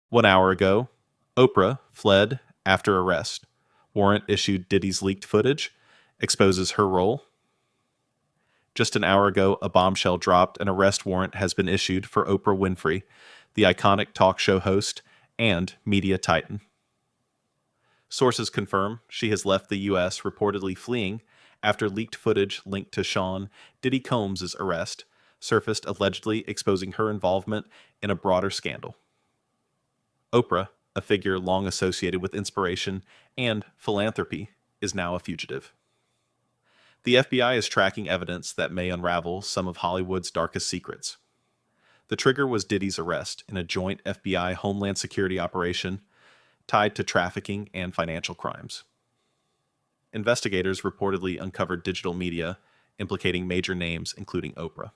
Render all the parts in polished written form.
1 hour ago, Oprah fled after arrest. Warrant issued Diddy's leaked footage, exposes her role. Just an hour ago, a bombshell dropped. An arrest warrant has been issued for Oprah Winfrey, the iconic talk show host and media titan. Sources confirm she has left the U.S., reportedly fleeing after leaked footage linked to Sean Diddy Combs' arrest surfaced, allegedly exposing her involvement in a broader scandal. Oprah, a figure long associated with inspiration and philanthropy, is now a fugitive. The FBI is tracking evidence that may unravel some of Hollywood's darkest secrets. The trigger was Diddy's arrest in a joint FBI Homeland Security operation tied to trafficking and financial crimes. Investigators reportedly uncovered digital media implicating major names, including Oprah.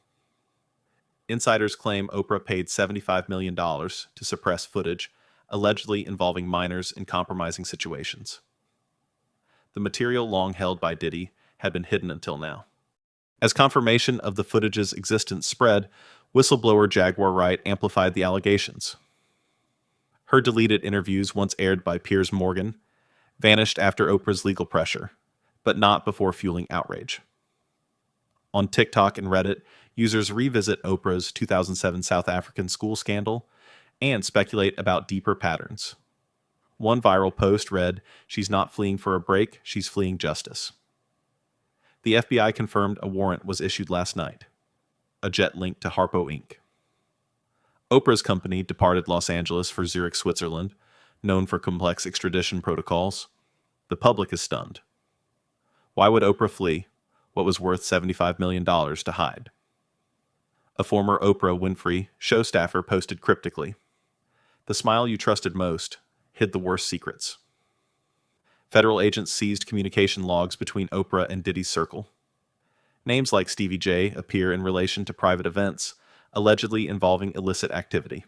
Insiders claim Oprah paid $75 million to suppress footage, allegedly involving minors in compromising situations. The material long held by Diddy had been hidden until now. As confirmation of the footage's existence spread, whistleblower Jaguar Wright amplified the allegations. Her deleted interviews, once aired by Piers Morgan, vanished after Oprah's legal pressure, but not before fueling outrage. On TikTok and Reddit, users revisit Oprah's 2007 South African school scandal and speculate about deeper patterns. One viral post read, "She's not fleeing for a break, she's fleeing justice." The FBI confirmed a warrant was issued last night, a jet linked to Harpo Inc. Oprah's company departed Los Angeles for Zurich, Switzerland, known for complex extradition protocols. The public is stunned. Why would Oprah flee what was worth $75 million to hide? A former Oprah Winfrey show staffer posted cryptically, "The smile you trusted most hid the worst secrets." Federal agents seized communication logs between Oprah and Diddy's circle. Names like Stevie J appear in relation to private events, allegedly involving illicit activity.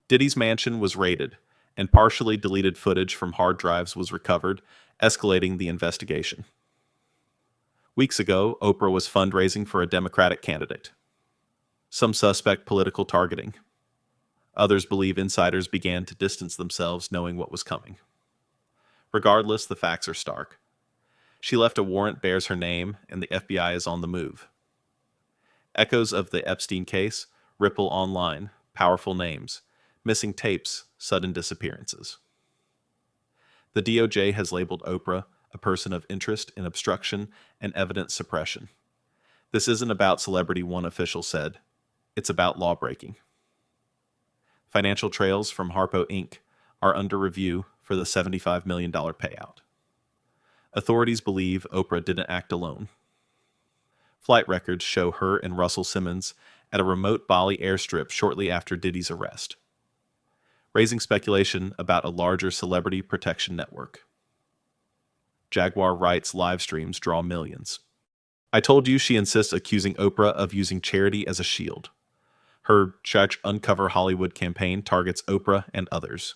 Diddy's mansion was raided, and partially deleted footage from hard drives was recovered, escalating the investigation. Weeks ago, Oprah was fundraising for a Democratic candidate. Some suspect political targeting. Others believe insiders began to distance themselves knowing what was coming. Regardless, the facts are stark. She left a warrant bears her name, and the FBI is on the move. Echoes of the Epstein case ripple online, powerful names, missing tapes, sudden disappearances. The DOJ has labeled Oprah a person of interest in obstruction and evidence suppression. "This isn't about celebrity," one official said. "It's about lawbreaking." Financial trails from Harpo Inc. are under review for the $75 million payout. Authorities believe Oprah didn't act alone. Flight records show her and Russell Simmons at a remote Bali airstrip shortly after Diddy's arrest, raising speculation about a larger celebrity protection network. Jaguar Wright's live streams draw millions. "I told you," she insists, accusing Oprah of using charity as a shield. Her Judge Uncover Hollywood campaign targets Oprah and others.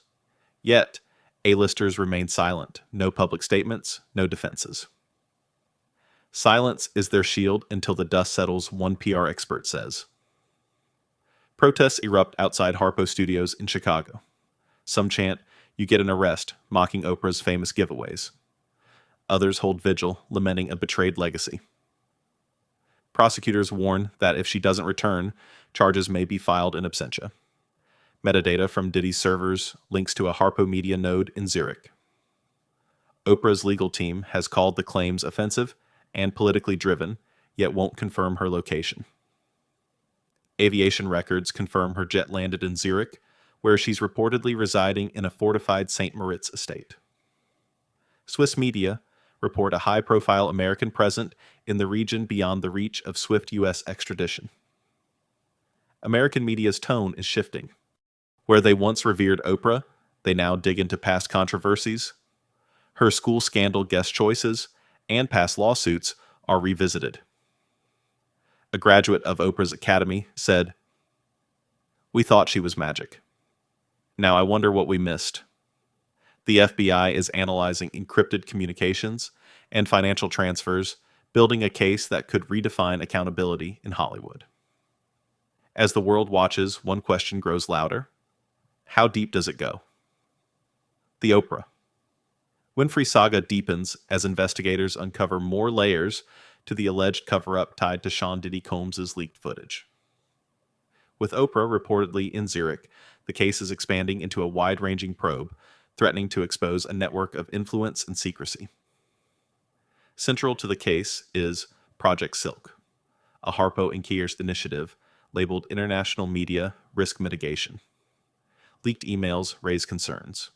Yet, A-listers remain silent. No public statements, no defenses. Silence is their shield until the dust settles, one PR expert says. Protests erupt outside Harpo Studios in Chicago. Some chant, "You get an arrest," mocking Oprah's famous giveaways. Others hold vigil, lamenting a betrayed legacy. Prosecutors warn that if she doesn't return, charges may be filed in absentia. Metadata from Diddy's servers links to a Harpo Media node in Zurich. Oprah's legal team has called the claims offensive and politically driven, yet won't confirm her location. Aviation records confirm her jet landed in Zurich, where she's reportedly residing in a fortified St. Moritz estate. Swiss media report a high-profile American present in the region beyond the reach of swift U.S. extradition. American media's tone is shifting. Where they once revered Oprah, they now dig into past controversies. Her school scandal guest choices and past lawsuits are revisited. A graduate of Oprah's academy said, "We thought she was magic. Now I wonder what we missed." The FBI is analyzing encrypted communications and financial transfers, building a case that could redefine accountability in Hollywood. As the world watches, one question grows louder. How deep does it go? The Oprah. Winfrey saga deepens as investigators uncover more layers to the alleged cover-up tied to Sean Diddy Combs' leaked footage. With Oprah reportedly in Zurich, the case is expanding into a wide-ranging probe, threatening to expose a network of influence and secrecy. Central to the case is Project Silk, a Harpo and Kierst initiative labeled International Media Risk Mitigation. Leaked emails raise concerns.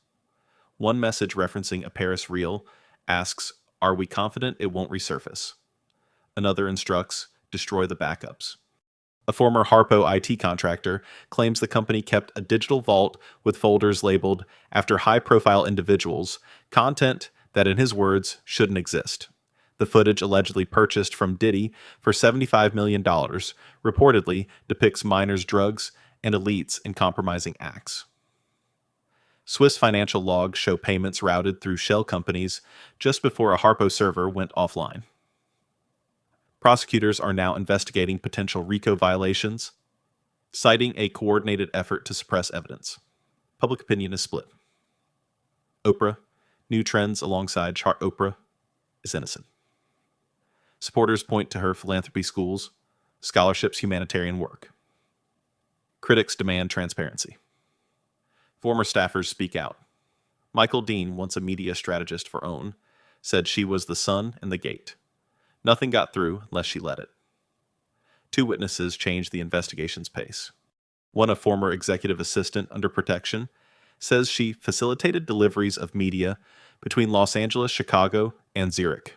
One message referencing a Paris reel asks, "Are we confident it won't resurface?" Another instructs, "Destroy the backups." A former Harpo IT contractor claims the company kept a digital vault with folders labeled, after high-profile individuals, content that, in his words, shouldn't exist. The footage, allegedly purchased from Diddy for $75 million, reportedly depicts minors' drugs and elites in compromising acts. Swiss financial logs show payments routed through shell companies just before a Harpo server went offline. Prosecutors are now investigating potential RICO violations, citing a coordinated effort to suppress evidence. Public opinion is split. Oprah, new trends alongside Chart Oprah, is innocent. Supporters point to her philanthropy schools, scholarships, humanitarian work. Critics demand transparency. Former staffers speak out. Michael Dean, once a media strategist for OWN, said she was the sun and the gate. Nothing got through unless she let it. Two witnesses changed the investigation's pace. One, a former executive assistant under protection, says she facilitated deliveries of media between Los Angeles, Chicago, and Zurich.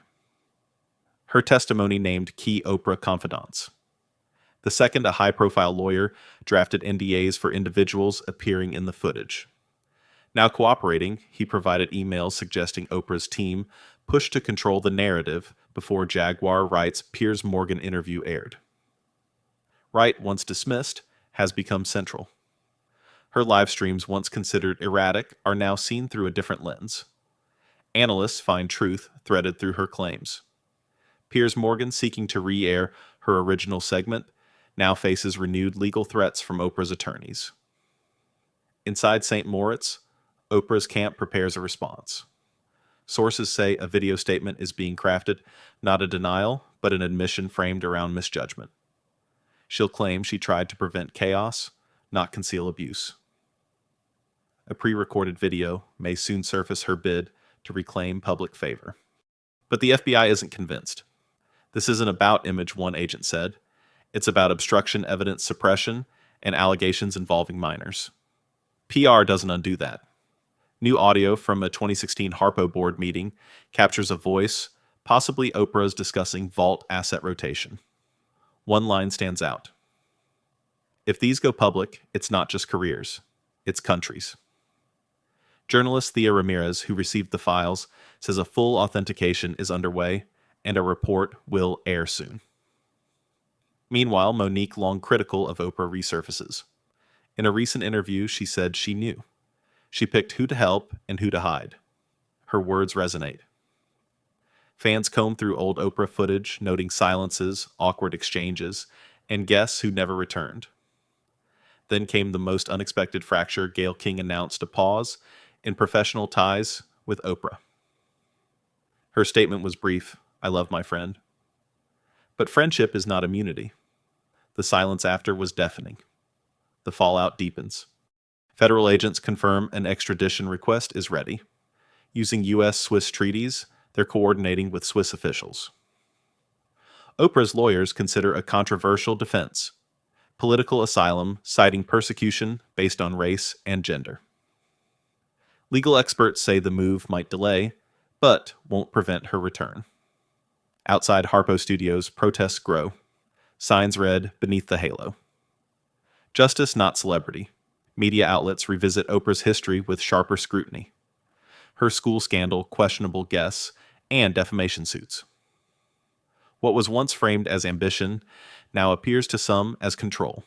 Her testimony named key Oprah confidants. The second, a high-profile lawyer, drafted NDAs for individuals appearing in the footage. Now cooperating, he provided emails suggesting Oprah's team pushed to control the narrative before Jaguar Wright's Piers Morgan interview aired. Wright, once dismissed, has become central. Her live streams, once considered erratic, are now seen through a different lens. Analysts find truth threaded through her claims. Piers Morgan, seeking to re-air her original segment, now faces renewed legal threats from Oprah's attorneys. Inside St. Moritz, Oprah's camp prepares a response. Sources say a video statement is being crafted, not a denial, but an admission framed around misjudgment. She'll claim she tried to prevent chaos, not conceal abuse. A pre-recorded video may soon surface her bid to reclaim public favor. But the FBI isn't convinced. This isn't about image, one agent said. It's about obstruction, evidence suppression, and allegations involving minors. PR doesn't undo that. New audio from a 2016 Harpo board meeting captures a voice, possibly Oprah's, discussing vault asset rotation. One line stands out. "If these go public, it's not just careers, it's countries." Journalist Thea Ramirez, who received the files, says a full authentication is underway and a report will air soon. Meanwhile, Monique, long critical of Oprah, resurfaces. In a recent interview, she said she knew. She picked who to help and who to hide. Her words resonate. Fans comb through old Oprah footage, noting silences, awkward exchanges, and guests who never returned. Then came the most unexpected fracture. Gayle King announced a pause in professional ties with Oprah. Her statement was brief: "I love my friend." But friendship is not immunity. The silence after was deafening. The fallout deepens. Federal agents confirm an extradition request is ready. Using U.S.-Swiss treaties, they're coordinating with Swiss officials. Oprah's lawyers consider a controversial defense: political asylum, citing persecution based on race and gender. Legal experts say the move might delay, but won't prevent her return. Outside Harpo Studios, protests grow. Signs read, "Beneath the Halo." Justice, not celebrity. Media outlets revisit Oprah's history with sharper scrutiny. Her school scandal, questionable guests, and defamation suits. What was once framed as ambition now appears to some as control.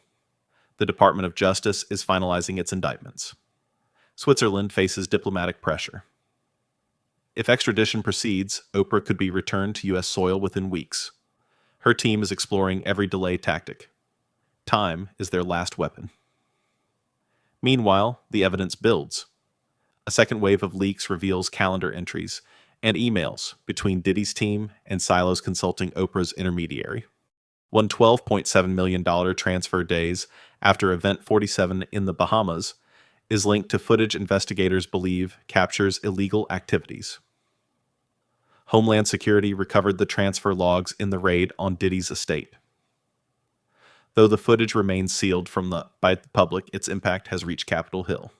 The Department of Justice is finalizing its indictments. Switzerland faces diplomatic pressure. If extradition proceeds, Oprah could be returned to U.S. soil within weeks. Her team is exploring every delay tactic. Time is their last weapon. Meanwhile, the evidence builds. A second wave of leaks reveals calendar entries and emails between Diddy's team and Silos Consulting, Oprah's intermediary. One $12.7 million transfer days after Event 47 in the Bahamas is linked to footage investigators believe captures illegal activities. Homeland Security recovered the transfer logs in the raid on Diddy's estate. Though the footage remains sealed by the public, its impact has reached Capitol Hill.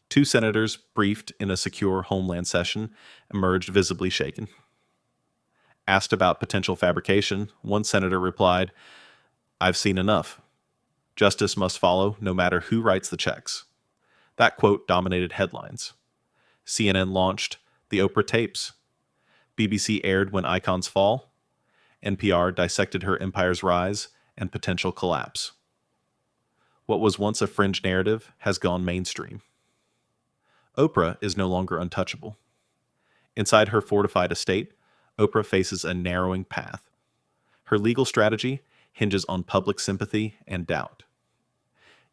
Two senators, briefed in a secure Homeland session, emerged visibly shaken. Asked about potential fabrication, one senator replied, "I've seen enough. Justice must follow no matter who writes the checks." That quote dominated headlines. CNN launched the Oprah tapes. BBC aired When Icons Fall. NPR dissected her empire's rise and potential collapse. What was once a fringe narrative has gone mainstream. Oprah is no longer untouchable. Inside her fortified estate, Oprah faces a narrowing path. Her legal strategy hinges on public sympathy and doubt.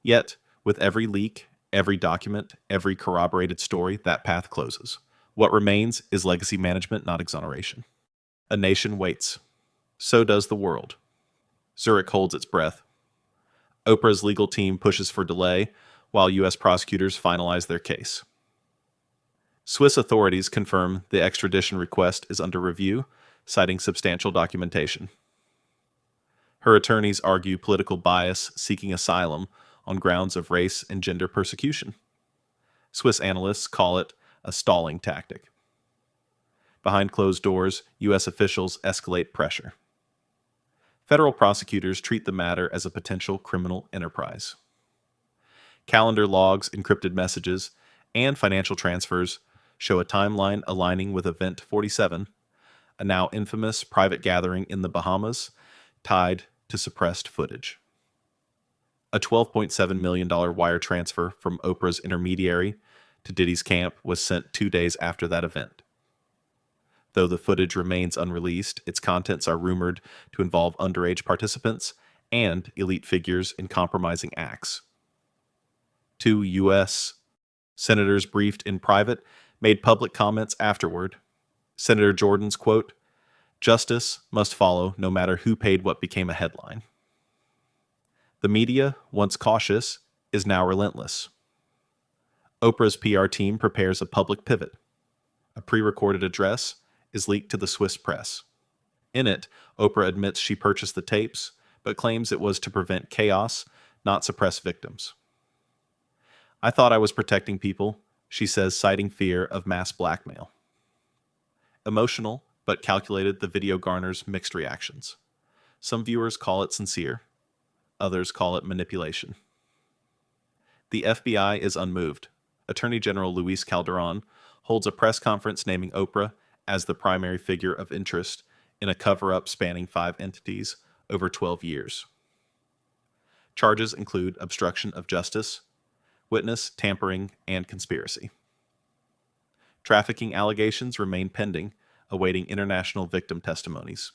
Yet, with every leak, every document, every corroborated story, that path closes. What remains is legacy management, not exoneration. A nation waits. So does the world. Zurich holds its breath. Oprah's legal team pushes for delay, while U.S. prosecutors finalize their case. Swiss authorities confirm the extradition request is under review, citing substantial documentation. Her attorneys argue political bias seeking asylum on grounds of race and gender persecution. Swiss analysts call it a stalling tactic. Behind closed doors, U.S. officials escalate pressure. Federal prosecutors treat the matter as a potential criminal enterprise. Calendar logs, encrypted messages, and financial transfers show a timeline aligning with Event 47, a now infamous private gathering in the Bahamas tied to suppressed footage. A $12.7 million wire transfer from Oprah's intermediary to Diddy's camp was sent 2 days after that event. Though the footage remains unreleased, its contents are rumored to involve underage participants and elite figures in compromising acts. Two U.S. senators briefed in private made public comments afterward. Senator Jordan's quote, "Justice must follow no matter who paid what," became a headline. The media, once cautious, is now relentless. Oprah's PR team prepares a public pivot. A pre-recorded address is leaked to the Swiss press. In it, Oprah admits she purchased the tapes, but claims it was to prevent chaos, not suppress victims. "I thought I was protecting people," she says, citing fear of mass blackmail. Emotional, but calculated, the video garners mixed reactions. Some viewers call it sincere. Others call it manipulation. The FBI is unmoved. Attorney General Luis Calderon holds a press conference naming Oprah as the primary figure of interest in a cover-up spanning 5 entities over 12 years. Charges include obstruction of justice, witness tampering, and conspiracy. Trafficking allegations remain pending, awaiting international victim testimonies.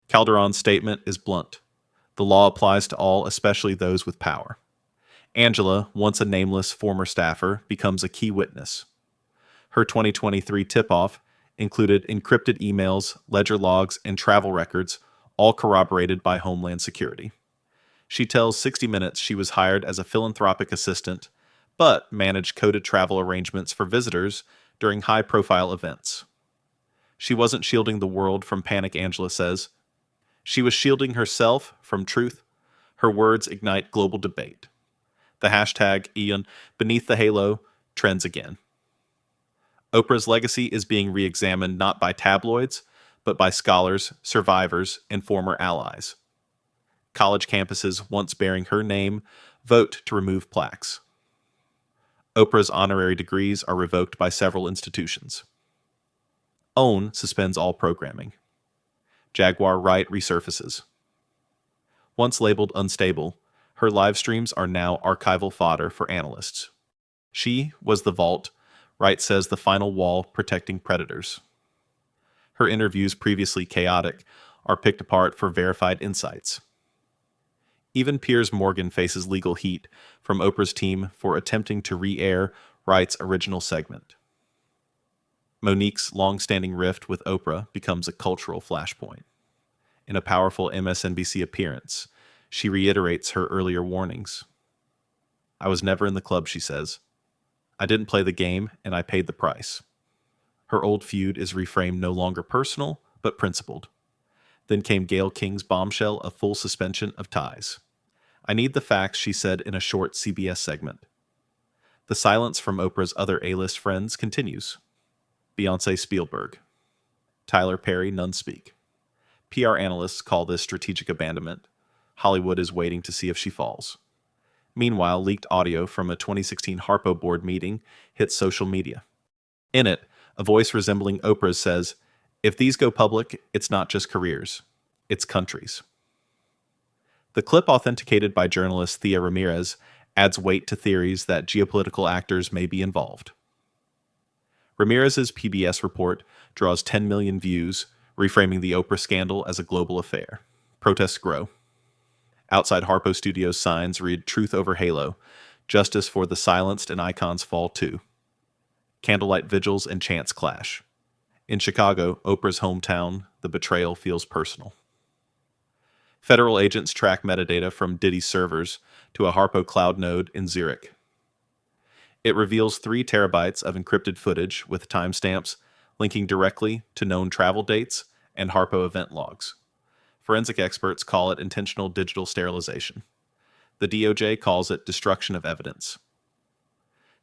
Calderon's statement is blunt. The law applies to all, especially those with power. Angela, once a nameless former staffer, becomes a key witness. Her 2023 tip-off included encrypted emails, ledger logs, and travel records, all corroborated by Homeland Security. She tells 60 Minutes she was hired as a philanthropic assistant, but managed coded travel arrangements for visitors during high-profile events. She wasn't shielding the world from panic, Angela says. She was shielding herself from truth. Her words ignite global debate. The hashtag Ian beneath the halo trends again. Oprah's legacy is being re-examined not by tabloids, but by scholars, survivors, and former allies. College campuses once bearing her name vote to remove plaques. Oprah's honorary degrees are revoked by several institutions. OWN suspends all programming. Jaguar Wright resurfaces. Once labeled unstable, her live streams are now archival fodder for analysts. She was the vault, Wright says, the final wall protecting predators. Her interviews, previously chaotic, are picked apart for verified insights. Even Piers Morgan faces legal heat from Oprah's team for attempting to re-air Wright's original segment. Monique's long-standing rift with Oprah becomes a cultural flashpoint. In a powerful MSNBC appearance, she reiterates her earlier warnings. "I was never in the club," she says. "I didn't play the game, and I paid the price." Her old feud is reframed no longer personal, but principled. Then came Gayle King's bombshell of full suspension of ties. "I need the facts," she said in a short CBS segment. The silence from Oprah's other A-list friends continues. Beyoncé Spielberg. Tyler Perry, none speak. PR analysts call this strategic abandonment. Hollywood is waiting to see if she falls. Meanwhile, leaked audio from a 2016 Harpo board meeting hits social media. In it, a voice resembling Oprah's says, "If these go public, it's not just careers, it's countries." The clip, authenticated by journalist Thea Ramirez, adds weight to theories that geopolitical actors may be involved. Ramirez's PBS report draws 10 million views, reframing the Oprah scandal as a global affair. Protests grow. Outside Harpo Studios signs read "Truth over Halo," "Justice for the Silenced and Icons Fall Too." Candlelight vigils and chants clash. In Chicago, Oprah's hometown, the betrayal feels personal. Federal agents track metadata from Diddy's servers to a Harpo cloud node in Zurich. It reveals 3 terabytes of encrypted footage with timestamps linking directly to known travel dates and Harpo event logs. Forensic experts call it intentional digital sterilization. The DOJ calls it destruction of evidence.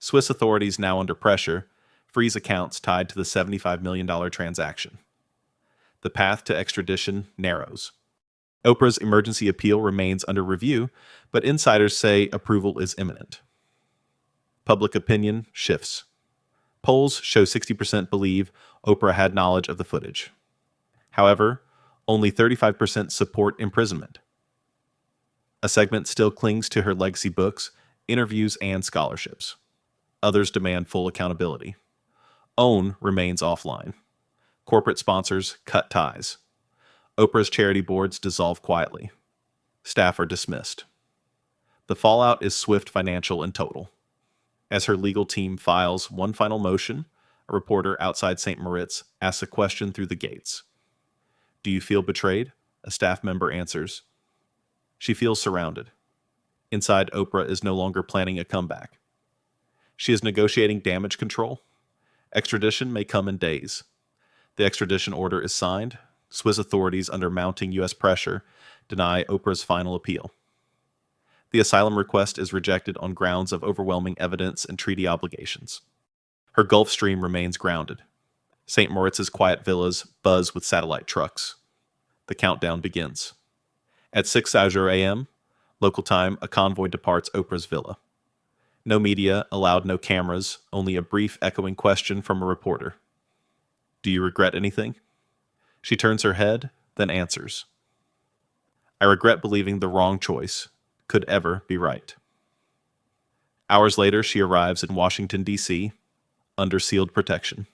Swiss authorities, now under pressure, freeze accounts tied to the $75 million transaction. The path to extradition narrows. Oprah's emergency appeal remains under review, but insiders say approval is imminent. Public opinion shifts. Polls show 60% believe Oprah had knowledge of the footage. However, only 35% support imprisonment. A segment still clings to her legacy books, interviews, and scholarships. Others demand full accountability. OWN remains offline. Corporate sponsors cut ties. Oprah's charity boards dissolve quietly. Staff are dismissed. The fallout is swift, financial, and total. As her legal team files one final motion, a reporter outside St. Moritz asks a question through the gates. "Do you feel betrayed?" A staff member answers. She feels surrounded. Inside, Oprah is no longer planning a comeback. She is negotiating damage control. Extradition may come in days. The extradition order is signed. Swiss authorities, under mounting U.S. pressure, deny Oprah's final appeal. The asylum request is rejected on grounds of overwhelming evidence and treaty obligations. Her Gulf Stream remains grounded. St. Moritz's quiet villas buzz with satellite trucks. The countdown begins. At 6:00 a.m., local time, a convoy departs Oprah's villa. No media, allowed no cameras, only a brief echoing question from a reporter. "Do you regret anything?" She turns her head, then answers. "I regret believing the wrong choice could ever be right." Hours later, she arrives in Washington, D.C., under sealed protection.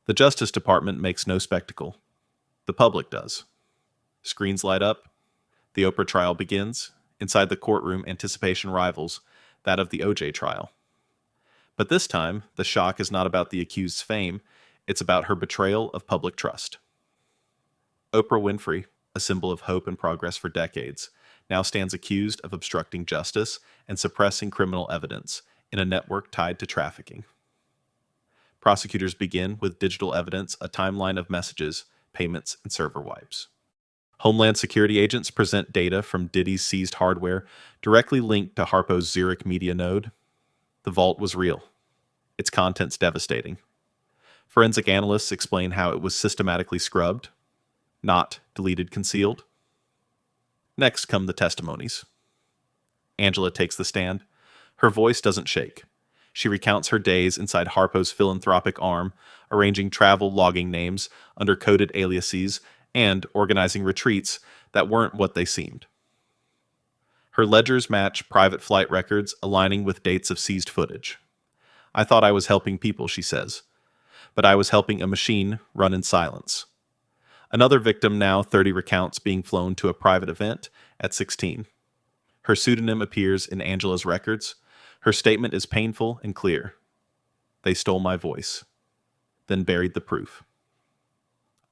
The Justice Department makes no spectacle. The public does. Screens light up. The Oprah trial begins. Inside the courtroom, anticipation rivals that of the O.J. trial. But this time, the shock is not about the accused's fame, it's about her betrayal of public trust. Oprah Winfrey, a symbol of hope and progress for decades, now stands accused of obstructing justice and suppressing criminal evidence in a network tied to trafficking. Prosecutors begin with digital evidence, a timeline of messages, payments, and server wipes. Homeland Security agents present data from Diddy's seized hardware directly linked to Harpo's Zurich media node. The vault was real. Its contents devastating. Forensic analysts explain how it was systematically scrubbed, not deleted, concealed. Next come the testimonies. Angela takes the stand. Her voice doesn't shake. She recounts her days inside Harpo's philanthropic arm, arranging travel logging names under coded aliases and organizing retreats that weren't what they seemed. Her ledgers match private flight records, aligning with dates of seized footage. "I thought I was helping people," she says, "but I was helping a machine run in silence." Another victim, now 30, recounts being flown to a private event at 16. Her pseudonym appears in Angela's records. Her statement is painful and clear. They stole my voice, then buried the proof.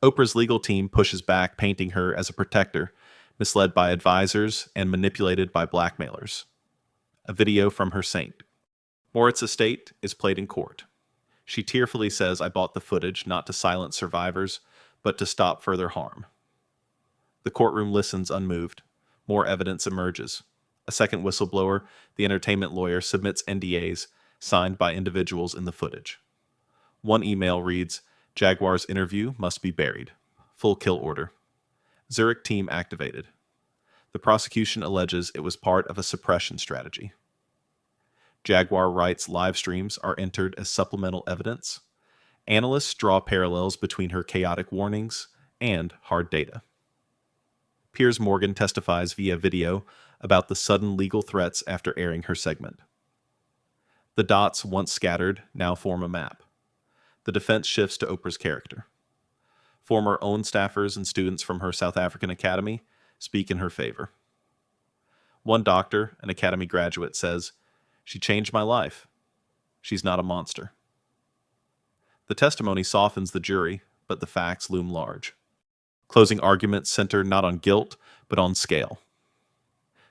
Oprah's legal team pushes back, painting her as a protector, misled by advisors and manipulated by blackmailers. A video from her saint. Morit's estate is played in court. She tearfully says, "I bought the footage not to silence survivors, but to stop further harm." The courtroom listens unmoved. More evidence emerges. A second whistleblower, the entertainment lawyer, submits NDAs signed by individuals in the footage. One email reads, "Jaguar's interview must be buried. Full kill order. Zurich team activated." The prosecution alleges it was part of a suppression strategy. Jaguar writes live streams are entered as supplemental evidence. Analysts draw parallels between her chaotic warnings and hard data. Piers Morgan testifies via video about the sudden legal threats after airing her segment. The dots, once scattered, now form a map. The defense shifts to Oprah's character. Former OWN staffers and students from her South African academy speak in her favor. One doctor, an academy graduate, says, "She changed my life. She's not a monster." The testimony softens the jury, but the facts loom large. Closing arguments center not on guilt, but on scale.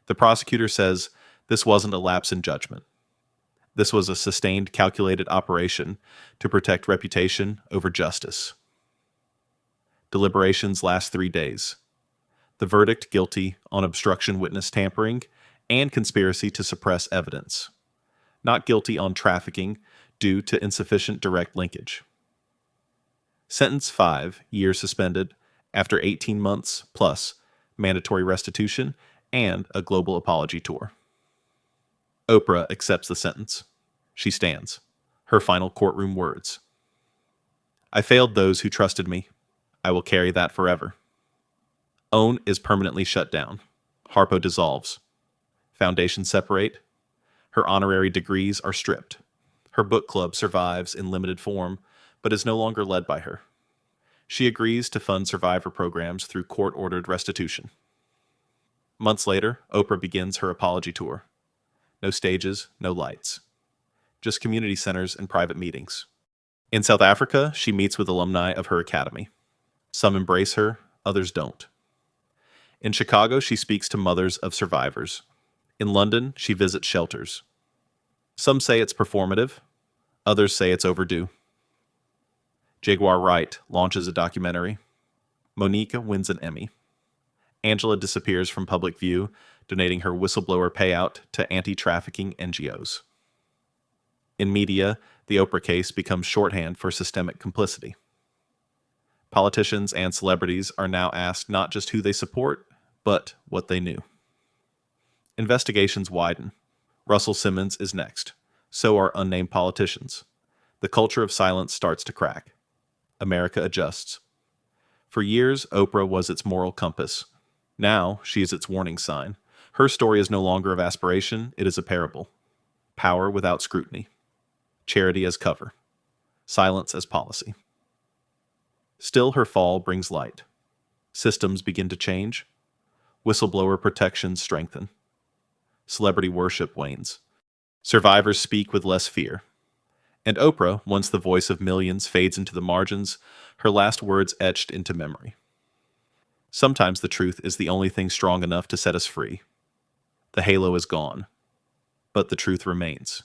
The prosecutor says this wasn't a lapse in judgment. This was a sustained, calculated operation to protect reputation over justice. Deliberations last 3 days. The verdict: guilty on obstruction, witness tampering, and conspiracy to suppress evidence. Not guilty on trafficking due to insufficient direct linkage. Sentence: 5 years suspended after 18 months plus mandatory restitution and a global apology tour. Oprah accepts the sentence. She stands. Her final courtroom words: "I failed those who trusted me. I will carry that forever." OWN is permanently shut down. Harpo dissolves. Foundations separate. Her honorary degrees are stripped. Her book club survives in limited form, but is no longer led by her. She agrees to fund survivor programs through court-ordered restitution. Months later, Oprah begins her apology tour. No stages, no lights. Just community centers and private meetings. In South Africa, she meets with alumni of her academy. Some embrace her, others don't. In Chicago, she speaks to mothers of survivors. In London, she visits shelters. Some say it's performative, others say it's overdue. Jaguar Wright launches a documentary. Monica wins an Emmy. Angela disappears from public view, donating her whistleblower payout to anti-trafficking NGOs. In media, the Oprah case becomes shorthand for systemic complicity. Politicians and celebrities are now asked not just who they support, but what they knew. Investigations widen. Russell Simmons is next. So are unnamed politicians. The culture of silence starts to crack. America adjusts. For years, Oprah was its moral compass. Now, she is its warning sign. Her story is no longer of aspiration, it is a parable. Power without scrutiny. Charity as cover. Silence as policy. Still, her fall brings light. Systems begin to change. Whistleblower protections strengthen. Celebrity worship wanes. Survivors speak with less fear. And Oprah, once the voice of millions, fades into the margins, her last words etched into memory. Sometimes the truth is the only thing strong enough to set us free. The halo is gone, but the truth remains.